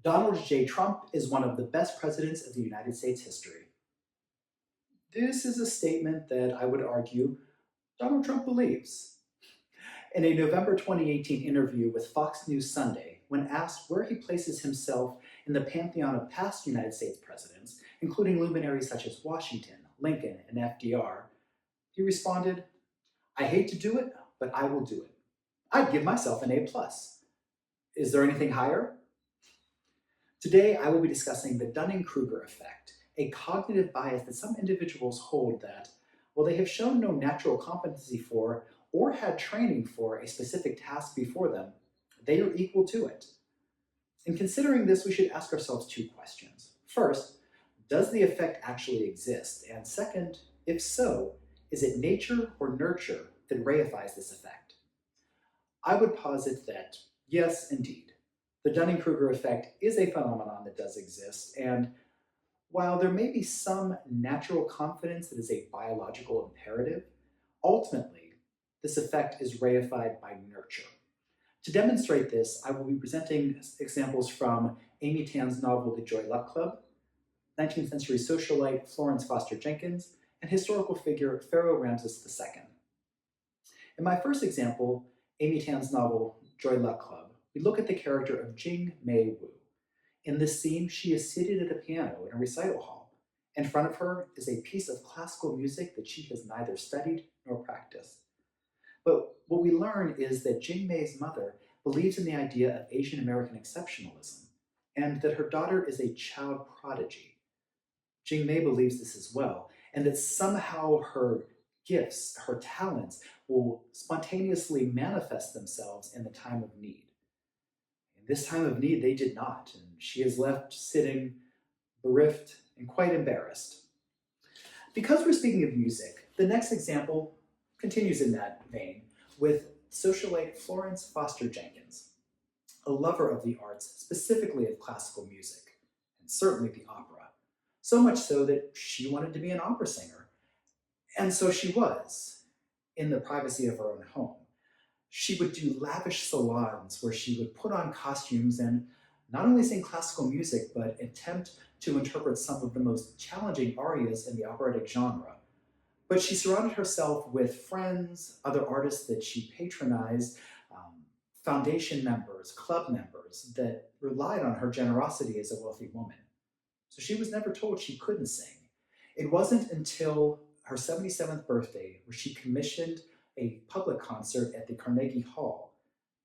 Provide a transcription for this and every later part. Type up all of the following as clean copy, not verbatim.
Donald J. Trump is one of the best presidents of the United States history. This is a statement that I would argue Donald Trump believes. In a November 2018 interview with Fox News Sunday, when asked where he places himself in the pantheon of past United States presidents, including luminaries such as Washington, Lincoln, and FDR, he responded, "I hate to do it, but I will do it. I'd give myself an A+. Is there anything higher?" Today, I will be discussing the Dunning-Kruger Effect, a cognitive bias that some individuals hold that, while they have shown no natural competency for or had training for a specific task before them, they are equal to it. In considering this, we should ask ourselves two questions. First, does the effect actually exist? And second, if so, is it nature or nurture that reifies this effect? I would posit that, yes, indeed. The Dunning-Kruger effect is a phenomenon that does exist, and while there may be some natural confidence that is a biological imperative, ultimately, this effect is reified by nurture. To demonstrate this, I will be presenting examples from Amy Tan's novel The Joy Luck Club, 19th century socialite Florence Foster Jenkins, and historical figure Pharaoh Ramses II. In my first example, Amy Tan's novel Joy Luck Club, we look at the character of Jing Mei Wu. In this scene, she is seated at a piano in a recital hall. In front of her is a piece of classical music that she has neither studied nor practiced. But what we learn is that Jing Mei's mother believes in the idea of Asian American exceptionalism, and that her daughter is a child prodigy. Jing Mei believes this as well, and that somehow her gifts, her talents, will spontaneously manifest themselves in the time of need. In this time of need, they did not, and she is left sitting bereft and quite embarrassed. Because we're speaking of music, the next example continues in that vein with socialite Florence Foster Jenkins, a lover of the arts, specifically of classical music, and certainly the opera, so much so that she wanted to be an opera singer. And so she was, in the privacy of her own home. She would do lavish salons where she would put on costumes and not only sing classical music, but attempt to interpret some of the most challenging arias in the operatic genre. But she surrounded herself with friends, other artists that she patronized, foundation members, club members that relied on her generosity as a wealthy woman. So she was never told she couldn't sing. It wasn't until her 77th birthday where she commissioned a public concert at the Carnegie Hall,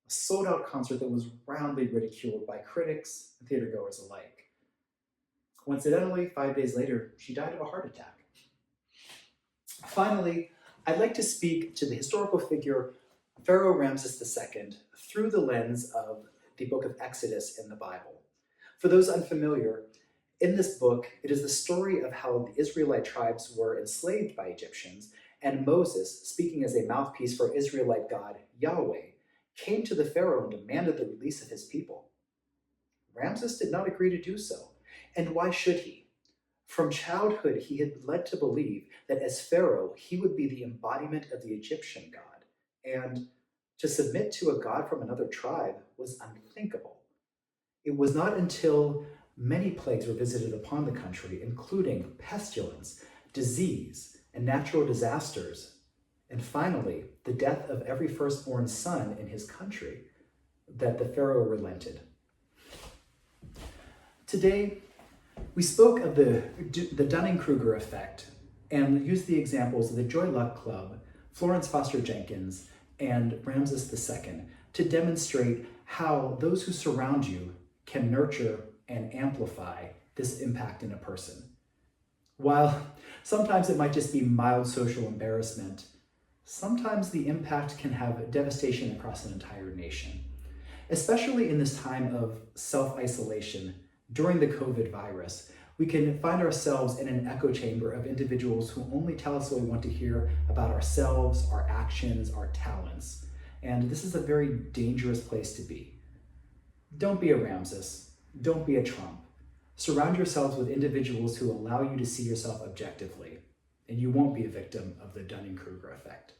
a sold-out concert that was roundly ridiculed by critics and theatergoers alike. Coincidentally, 5 days later, she died of a heart attack. Finally, I'd like to speak to the historical figure Pharaoh Ramses II through the lens of the book of Exodus in the Bible. For those unfamiliar, in this book, it is the story of how the Israelite tribes were enslaved by Egyptians, and Moses, speaking as a mouthpiece for Israelite God Yahweh, came to the Pharaoh and demanded the release of his people. Ramses did not agree to do so, and why should he? From childhood, he had been led to believe that as Pharaoh, he would be the embodiment of the Egyptian god, and to submit to a god from another tribe was unthinkable. It was not until many plagues were visited upon the country, including pestilence, disease, and natural disasters, and finally, the death of every firstborn son in his country, that the Pharaoh relented. Today, we spoke of the Dunning-Kruger effect and used the examples of the Joy Luck Club, Florence Foster Jenkins, and Ramses II to demonstrate how those who surround you can nurture and amplify this impact in a person. While sometimes it might just be mild social embarrassment, sometimes the impact can have devastation across an entire nation. Especially in this time of self-isolation during the COVID virus, we can find ourselves in an echo chamber of individuals who only tell us what we want to hear about ourselves, our actions, our talents. And this is a very dangerous place to be. Don't be a Ramses. Don't be a Trump. Surround yourselves with individuals who allow you to see yourself objectively, and you won't be a victim of the Dunning-Kruger effect.